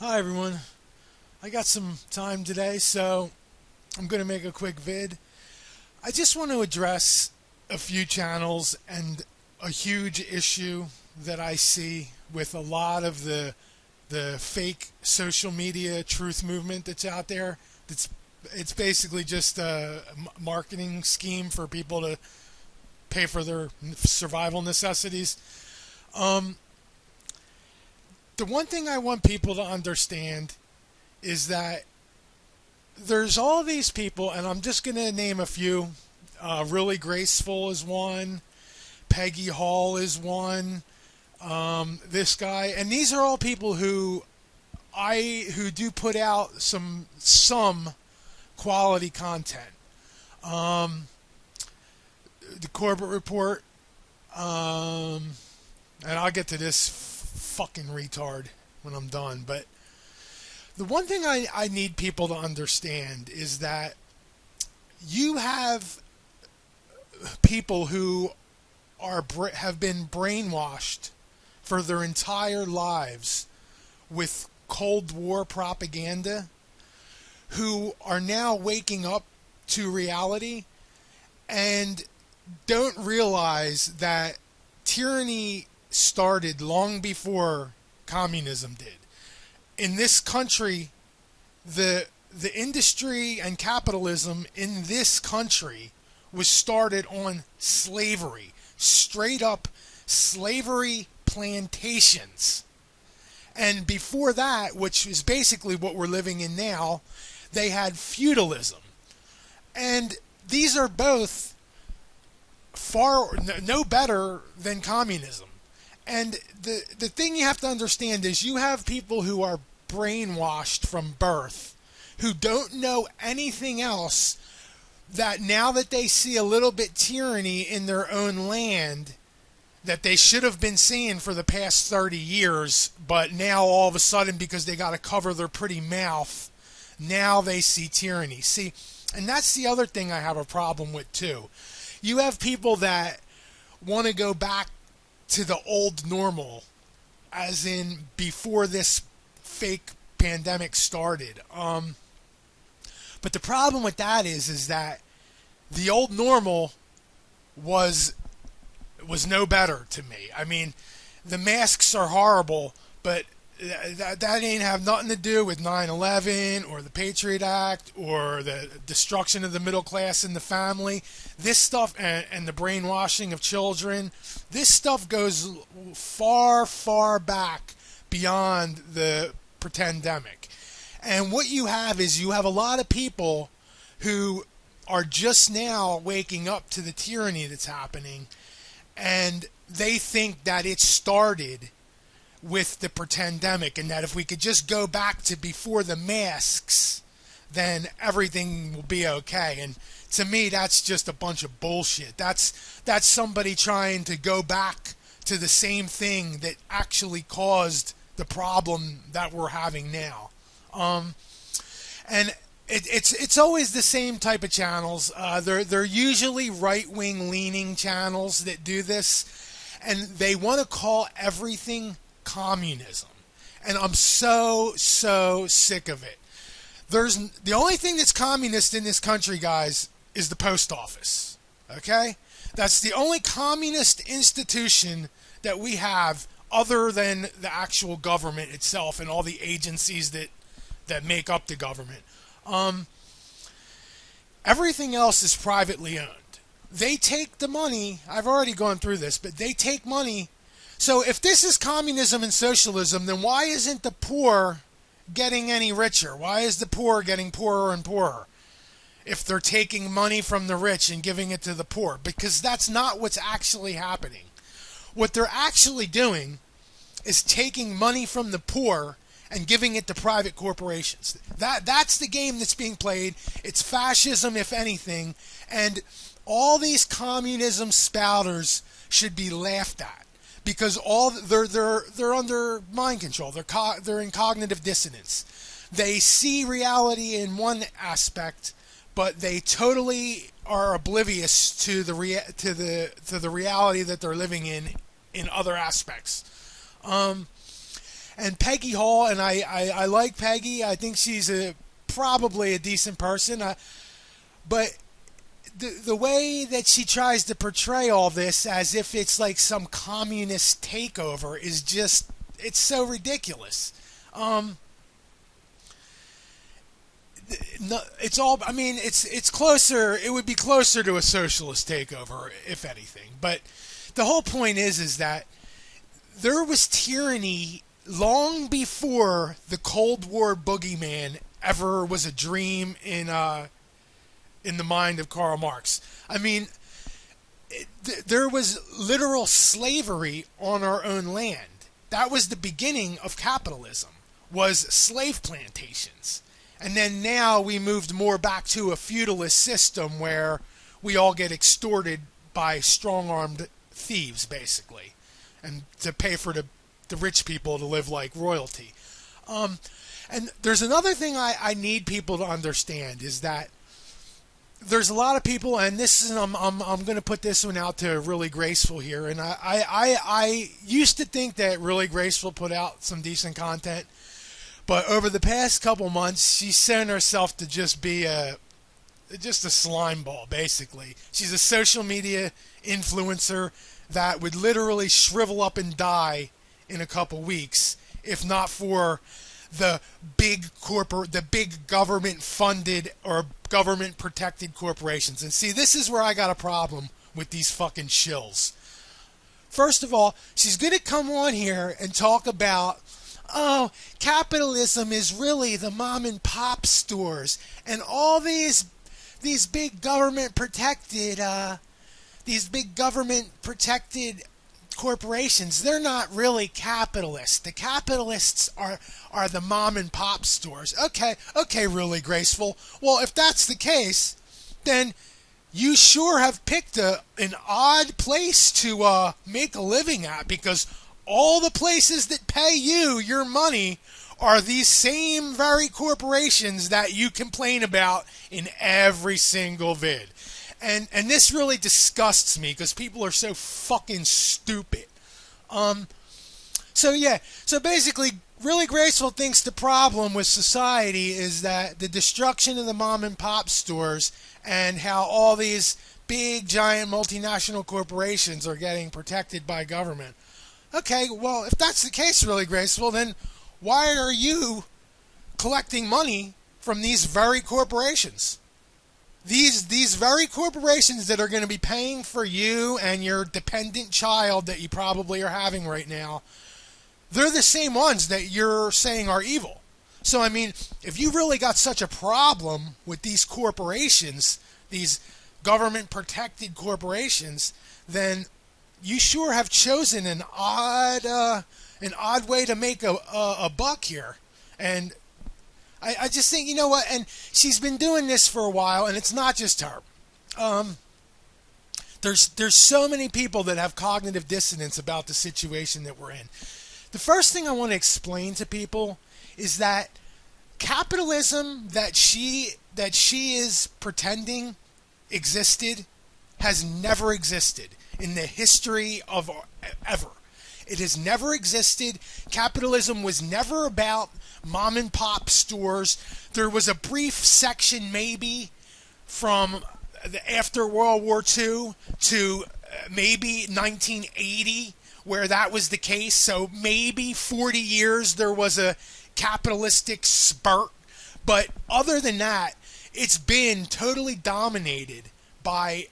Hi everyone. I got some time today, so I'm going to make a quick vid. I just want to address a few channels and a huge issue that I see with a lot of the fake social media truth movement that's out there. It's basically just a marketing scheme for people to pay for their survival necessities. Um, the one thing I want people to understand is that there's all these people, and I'm just going to name a few. Really Graceful is one. Peggy Hall is one. This guy, and these are all people who do put out some quality content. Um, the Corbett Report, and I'll get to this fucking retard when I'm done, but the one thing I need people to understand is that you have people who have been brainwashed for their entire lives with Cold War propaganda who are now waking up to reality and don't realize that tyranny started long before communism did. In this country, the industry and capitalism in this country was started on slavery, straight up slavery plantations. And before that, which is basically what we're living in now, they had feudalism. And these are both far no better than communism. And the thing you have to understand is you have people who are brainwashed from birth who don't know anything else, that now that they see a little bit tyranny in their own land that they should have been seeing for the past 30 years, but now all of a sudden because they got to cover their pretty mouth, now they see tyranny. See, and that's the other thing I have a problem with too. You have people that want to go back to the old normal, as in before this fake pandemic started. But the problem with that is that the old normal was no better to me. I mean, the masks are horrible, but that ain't have nothing to do with 9/11 or the Patriot Act or the destruction of the middle class and the family. This stuff and the brainwashing of children, this stuff goes far, far back beyond the pretendemic. And what you have is you have a lot of people who are just now waking up to the tyranny that's happening, and they think that it started with the pretendemic, and that if we could just go back to before the masks, then everything will be okay. And to me, that's just a bunch of bullshit. That's somebody trying to go back to the same thing that actually caused the problem that we're having now. And it's always the same type of channels. They're usually right-wing leaning channels that do this, and they want to call everything communism. And I'm so sick of it. The only thing that's communist in this country, guys, is the post office. Okay? That's the only communist institution that we have other than the actual government itself and all the agencies that make up the government. Everything else is privately owned. They take the money. I've already gone through this, but they take money. So if this is communism and socialism, then why isn't the poor getting any richer? Why is the poor getting poorer and poorer? If they're taking money from the rich and giving it to the poor, because that's not what's actually happening. What they're actually doing is taking money from the poor and giving it to private corporations. That's the game that's being played. It's fascism, if anything, and all these communism spouters should be laughed at because they're under mind control. They're in cognitive dissonance. They see reality in one aspect, but they totally are oblivious to the reality that they're living in other aspects. And Peggy Hall, and I like Peggy. I think she's probably a decent person. But the way that she tries to portray all this as if it's like some communist takeover is just, it's so ridiculous. No, it's all. I mean, it's closer. It would be closer to a socialist takeover, if anything. But the whole point is that there was tyranny long before the Cold War boogeyman ever was a dream in the mind of Karl Marx. I mean, there was literal slavery on our own land. That was the beginning of capitalism. Was slave plantations. And then now we moved more back to a feudalist system where we all get extorted by strong-armed thieves, basically, and to pay for the rich people to live like royalty. And there's another thing I need people to understand is that there's a lot of people, and this is I'm going to put this one out to Really Graceful here, and I used to think that Really Graceful put out some decent content. But over the past couple months, she's shown herself to just be just a slime ball, basically. She's a social media influencer that would literally shrivel up and die in a couple weeks, if not for the big government-funded or government-protected corporations. And see, this is where I got a problem with these fucking shills. First of all, she's going to come on here and talk about, oh, capitalism is really the mom and pop stores and all these big government protected corporations. They're not really capitalists. The capitalists are the mom and pop stores. Okay, Really Graceful. Well, if that's the case, then you sure have picked an odd place to make a living at, because all the places that pay you your money are these same very corporations that you complain about in every single vid. And this really disgusts me because people are so fucking stupid. So basically, Really Graceful thinks the problem with society is that the destruction of the mom and pop stores and how all these big giant multinational corporations are getting protected by government. Okay, well, if that's the case, Really Graceful, then why are you collecting money from these very corporations? These very corporations that are going to be paying for you and your dependent child that you probably are having right now, they're the same ones that you're saying are evil. So, I mean, if you really got such a problem with these corporations, these government-protected corporations, then you sure have chosen an odd way to make a buck here. And I just think, you know what, and she's been doing this for a while, and it's not just her. There's so many people that have cognitive dissonance about the situation that we're in. The first thing I want to explain to people is that capitalism that she is pretending existed has never existed in the history of ever. It has never existed. Capitalism was never about mom and pop stores. There was a brief section maybe from after World War II to maybe 1980 where that was the case. So maybe 40 years there was a capitalistic spurt. But other than that, it's been totally dominated by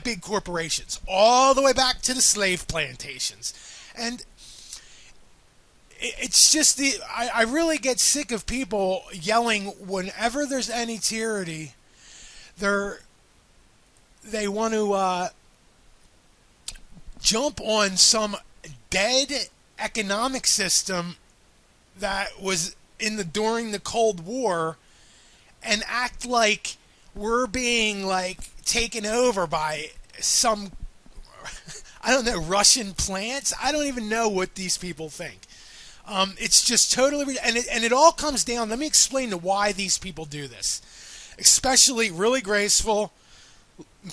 big corporations, all the way back to the slave plantations. And it's just I really get sick of people yelling whenever there's any tyranny. They want to jump on some dead economic system that was during the Cold War and act like we're being taken over by some, I don't know, Russian plants. I don't even know what these people think. It's just totally, and it all comes down. Let me explain to why these people do this, especially Really Graceful,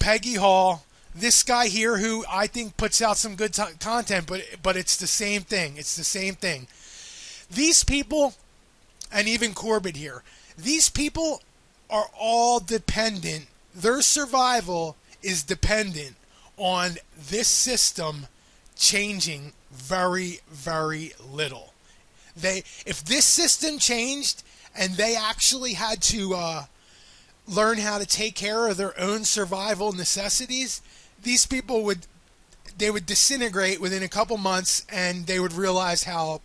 Peggy Hall, this guy here who I think puts out some good content, but it's the same thing. It's the same thing. These people, and even Corbett here, these people are all dependent. Their survival is dependent on this system changing very, very little. If this system changed and they actually had to learn how to take care of their own survival necessities, these people would disintegrate within a couple months, and they would realize how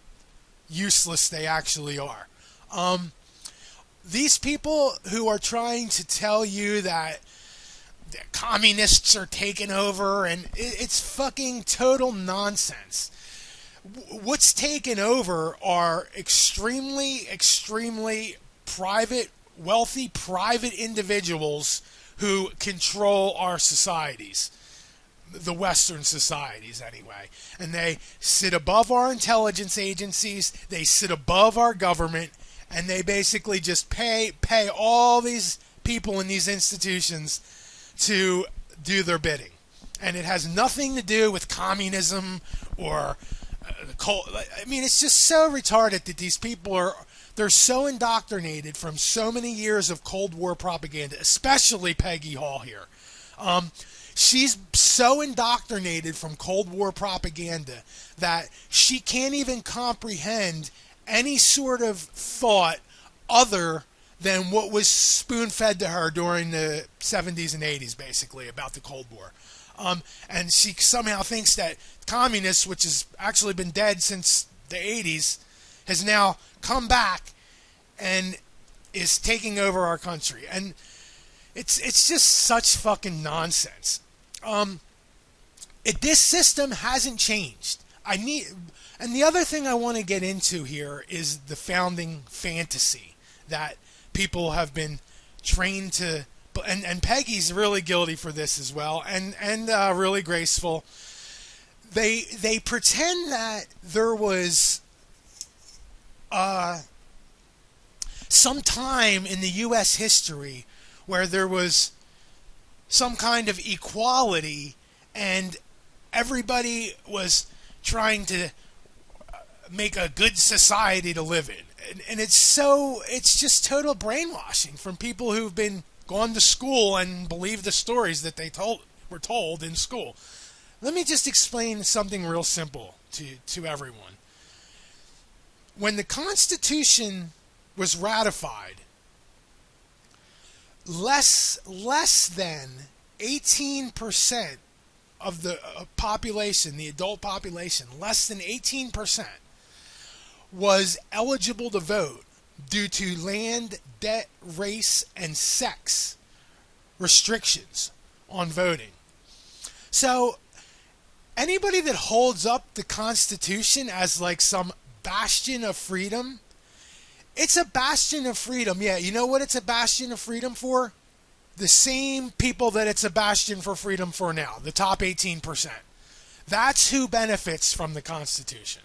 useless they actually are. These people who are trying to tell you that the communists are taking over, and it's fucking total nonsense. What's taken over are extremely, extremely wealthy private individuals who control our societies, the Western societies anyway. And they sit above our intelligence agencies, they sit above our government, and they basically just pay all these people in these institutions to do their bidding. And it has nothing to do with communism or I mean, it's just so retarded that these people they're so indoctrinated from so many years of Cold War propaganda, especially Peggy Hall here. She's so indoctrinated from Cold War propaganda that she can't even comprehend any sort of thought other than what was spoon-fed to her during the 70s and 80s, basically, about the Cold War. And she somehow thinks that communists, which has actually been dead since the 80s, has now come back and is taking over our country. And it's just such fucking nonsense. This system hasn't changed. And the other thing I want to get into here is the founding fantasy that people have been trained to. And Peggy's really guilty for this as well, and really graceful. They pretend that there was some time in the U.S. history where there was some kind of equality, and everybody was trying to make a good society to live in. And it's just total brainwashing from people who've been gone to school and believe the stories that were told in school. Let me just explain something real simple to everyone. When the Constitution was ratified, less than 18% of the population, the adult population, less than 18% was eligible to vote due to land, debt, race, and sex restrictions on voting. So anybody that holds up the Constitution as like some bastion of freedom, it's a bastion of freedom. Yeah, you know what it's a bastion of freedom for? The same people that it's a bastion for freedom for now, the top 18%. That's who benefits from the Constitution.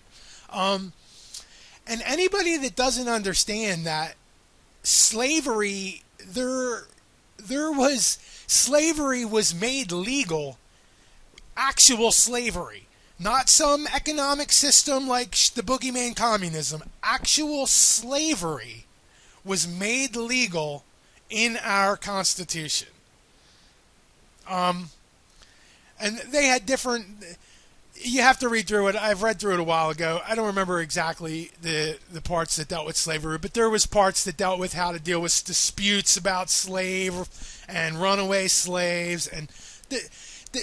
And anybody that doesn't understand that slavery was made legal, actual slavery, not some economic system like the boogeyman communism. Actual slavery was made legal in our Constitution. And they had different. You have to read through it. I've read through it a while ago. I don't remember exactly the parts that dealt with slavery, but there was parts that dealt with how to deal with disputes about slave and runaway slaves. And the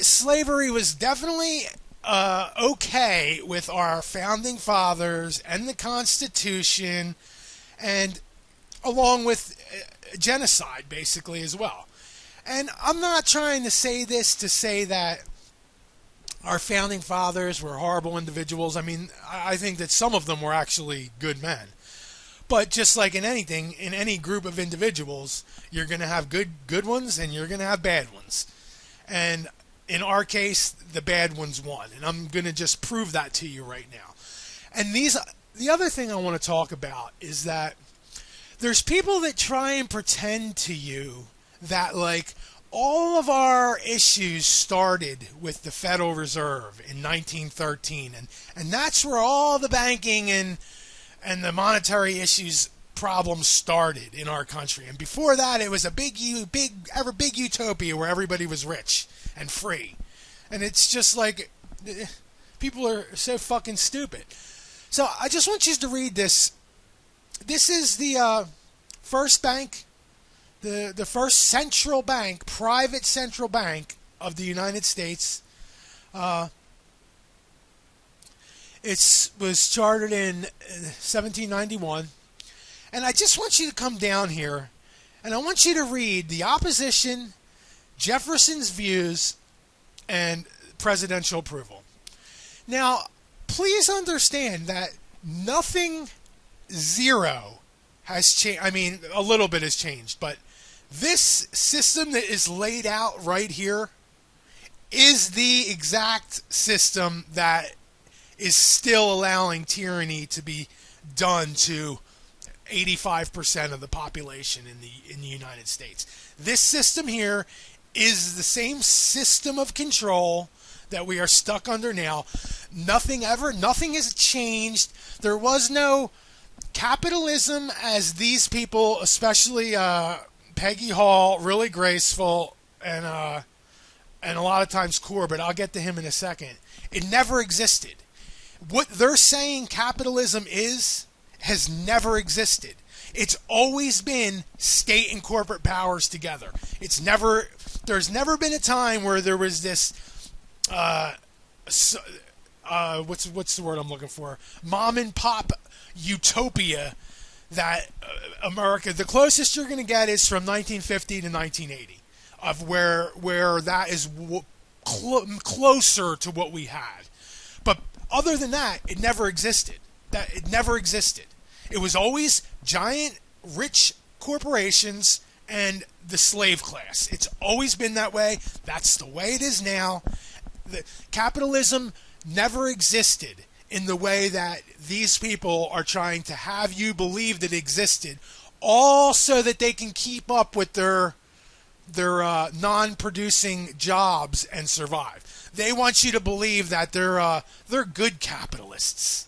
slavery was definitely okay with our founding fathers and the Constitution, and along with genocide, basically, as well. And I'm not trying to say this to say that our founding fathers were horrible individuals. I mean, I think that some of them were actually good men. But just like in anything, in any group of individuals, you're going to have good ones and you're going to have bad ones. And in our case, the bad ones won. And I'm going to just prove that to you right now. And the other thing I want to talk about is that there's people that try and pretend to you that, like, all of our issues started with the Federal Reserve in 1913, and that's where all the banking and the monetary issues problems started in our country. And before that, it was a big utopia where everybody was rich and free. And it's just like, people are so fucking stupid. So I just want you to read this. This is the first bank. The first central bank, private central bank of the United States. It was chartered in 1791. And I just want you to come down here, and I want you to read the opposition, Jefferson's views, and presidential approval. Now, please understand that nothing, zero, has changed. I mean, a little bit has changed, but this system that is laid out right here is the exact system that is still allowing tyranny to be done to 85% of the population in the United States. This system here is the same system of control that we are stuck under now. Nothing has changed. There was no capitalism as these people, especially Peggy Hall, really graceful, and a lot of times Corbett, I'll get to him in a second. It never existed. What they're saying capitalism is has never existed. It's always been state and corporate powers together. There's never been a time where there was this what's the word I'm looking for? Mom and pop utopia that America, the closest you're going to get is from 1950 to 1980 of where that is closer to what we had. But other than that, it never existed. It never existed. It was always giant, rich corporations and the slave class. It's always been that way. That's the way it is now. Capitalism never existed in the way that these people are trying to have you believe that it existed, all so that they can keep up with their non-producing jobs and survive. They want you to believe that they're good capitalists.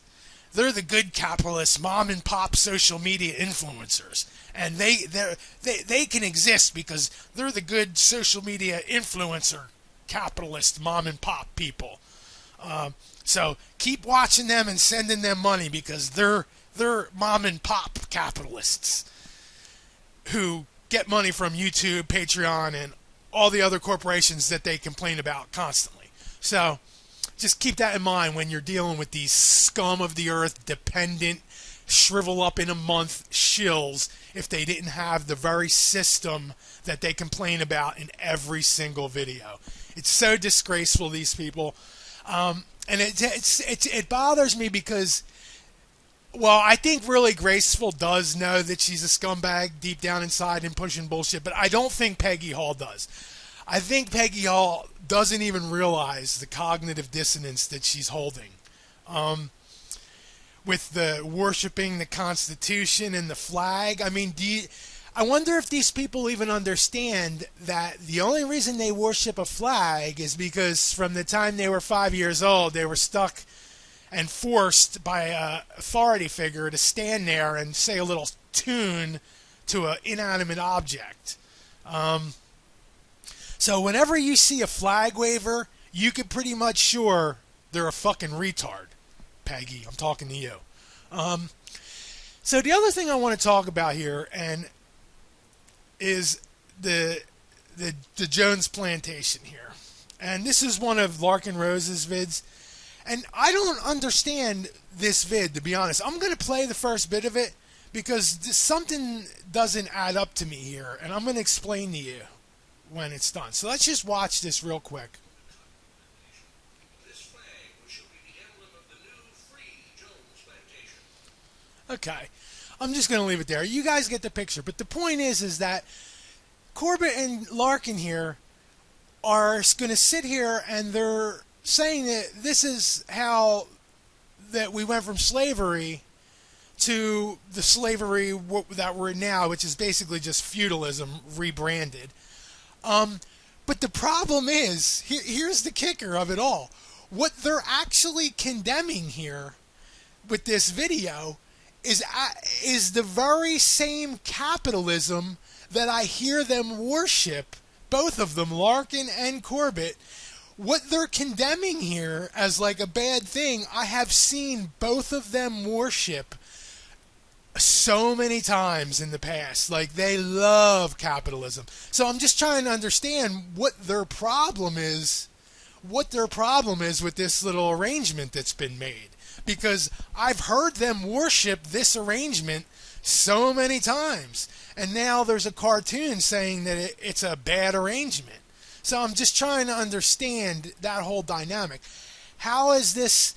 They're the good capitalist mom and pop social media influencers, and they can exist because they're the good social media influencer capitalist mom and pop people. So keep watching them and sending them money because they're mom and pop capitalists who get money from YouTube, Patreon, and all the other corporations that they complain about constantly. So just keep that in mind when you're dealing with these scum of the earth, dependent, shrivel up in a month shills if they didn't have the very system that they complain about in every single video. It's so disgraceful, these people. And it bothers me because, well, I think really Graceful does know that she's a scumbag deep down inside and pushing bullshit, but I don't think Peggy Hall does. I think Peggy Hall doesn't even realize the cognitive dissonance that she's holding. With the worshiping the Constitution and the flag. I mean, I wonder if these people even understand that the only reason they worship a flag is because from the time they were 5 years old, they were stuck and forced by an authority figure to stand there and say a little tune to an inanimate object. So whenever you see a flag waver, you can pretty much sure they're a fucking retard. Peggy, I'm talking to you. So the other thing I want to talk about here is the Jones Plantation here. And this is one of Larkin Rose's vids. And I don't understand this vid, to be honest. I'm going to play the first bit of it because something doesn't add up to me here. And I'm going to explain to you when it's done. So let's just watch this real quick. This flag shall be the emblem of the new free Jones Plantation. Okay. I'm just going to leave it there. You guys get the picture. But the point is that Corbett and Larkin here are going to sit here and they're saying that this is how that we went from slavery to the slavery that we're in now, which is basically just feudalism rebranded. But the problem is, here's the kicker of it all. What they're actually condemning here with this video is the very same capitalism that I hear them worship, both of them, Larkin and Corbett. What they're condemning here as like a bad thing, I have seen both of them worship so many times in the past. Like, they love capitalism. So I'm just trying to understand what their problem is with this little arrangement that's been made. Because I've heard them worship this arrangement so many times. And now there's a cartoon saying that it's a bad arrangement. So I'm just trying to understand that whole dynamic. How is this...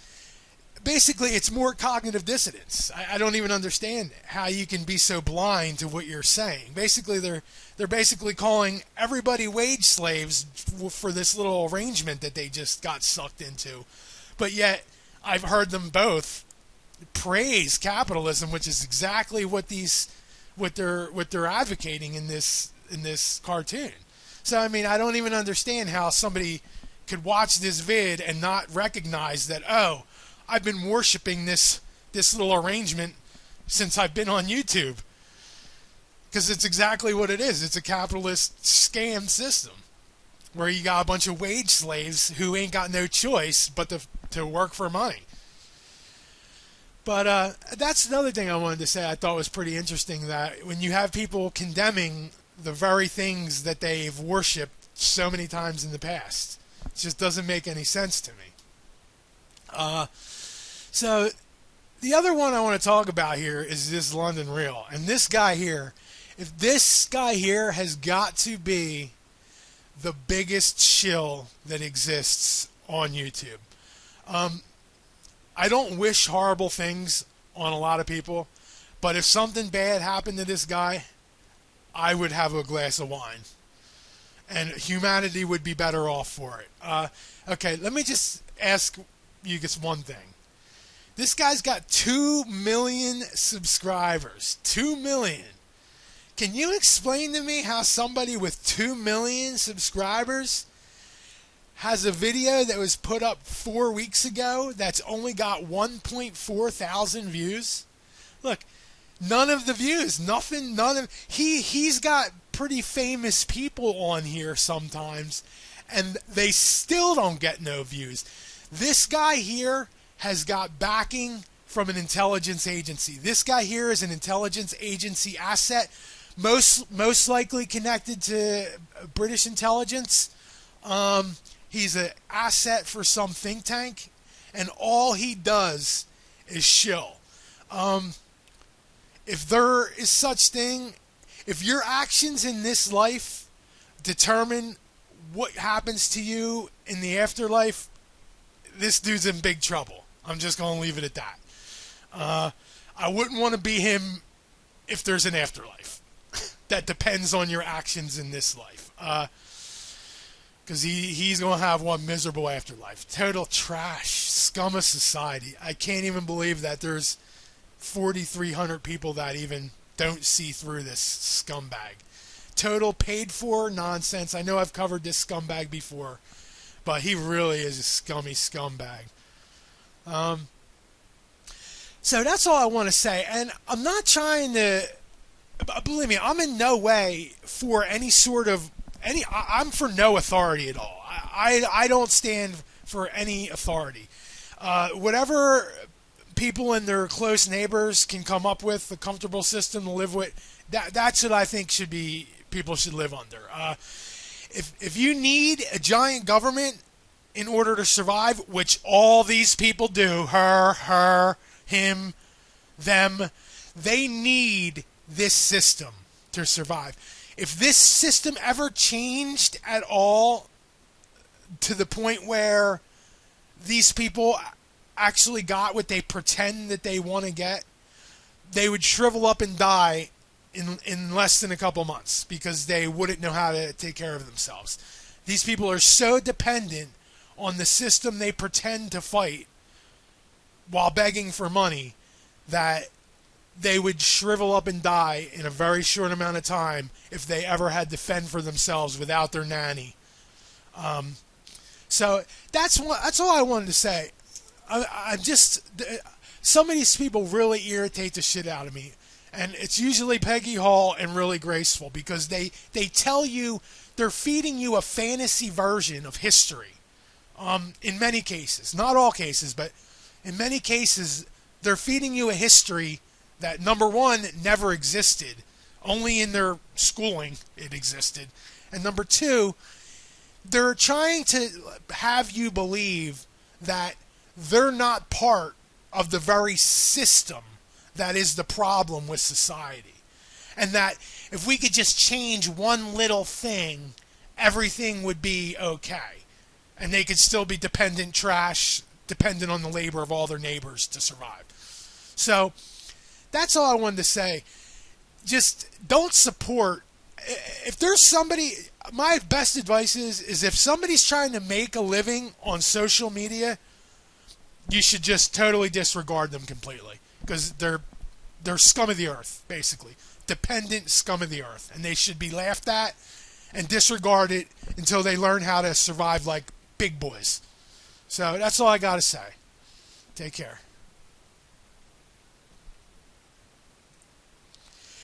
Basically, it's more cognitive dissonance. I don't even understand how you can be so blind to what you're saying. Basically, they're basically calling everybody wage slaves for this little arrangement that they just got sucked into. But yet, I've heard them both praise capitalism, which is exactly what they're advocating in this cartoon. So I mean, I don't even understand how somebody could watch this vid and not recognize that, oh, I've been worshiping this little arrangement since I've been on YouTube. Because it's exactly what it is. It's a capitalist scam system where you got a bunch of wage slaves who ain't got no choice but to work for money. But that's another thing I wanted to say I thought was pretty interesting, that when you have people condemning the very things that they've worshipped so many times in the past, it just doesn't make any sense to me. So the other one I want to talk about here is this London Real. And this guy here, if this guy here has got to be the biggest shill that exists on YouTube. I don't wish horrible things on a lot of people, but if something bad happened to this guy, I would have a glass of wine. And humanity would be better off for it. Okay, let me just ask you just one thing. This guy's got 2 million subscribers. 2 million. Can you explain to me how somebody with 2 million subscribers has a video that was put up 4 weeks ago that's only got 1.4 thousand views? Look, none of the views, nothing, he's got pretty famous people on here sometimes, and they still don't get no views. This guy here has got backing from an intelligence agency. This guy here is an intelligence agency asset, most likely connected to British intelligence. He's an asset for some think tank, and all he does is shill. If there is such thing, if your actions in this life determine what happens to you in the afterlife, this dude's in big trouble. I'm just going to leave it at that. I wouldn't want to be him if there's an afterlife. That depends on your actions in this life. Because he's going to have one miserable afterlife. Total trash, scum of society. I can't even believe that there's 4,300 people that even don't see through this scumbag. Total paid for nonsense. I know I've covered this scumbag before, but he really is a scummy scumbag. So that's all I want to say. And I'm not trying to, believe me, I'm in no way for any sort of, I'm for no authority at all. I don't stand for any authority. Whatever people and their close neighbors can come up with, a comfortable system to live with, that's what I think people should live under. If you need a giant government in order to survive, which all these people do, her, him, them, they need this system to survive. If this system ever changed at all to the point where these people actually got what they pretend that they want to get, they would shrivel up and die in less than a couple months because they wouldn't know how to take care of themselves. These people are so dependent on the system they pretend to fight while begging for money that they would shrivel up and die in a very short amount of time if they ever had to fend for themselves without their nanny So that's all I wanted to say. I'm just some of these people really irritate the shit out of me, and it's usually Peggy Hall and Really Graceful because they tell you they're feeding you a fantasy version of history. In many cases, not all cases, but in many cases, they're feeding you a history that, number one, never existed. Only in their schooling it existed. And number two, they're trying to have you believe that they're not part of the very system that is the problem with society. And that if we could just change one little thing, everything would be okay. And they could still be dependent on the labor of all their neighbors to survive. So that's all I wanted to say. Just don't support. If there's somebody, my best advice is if somebody's trying to make a living on social media, you should just totally disregard them completely because they're scum of the earth, basically. Dependent scum of the earth. And they should be laughed at and disregarded until they learn how to survive like big boys. So that's all I got to say. Take care.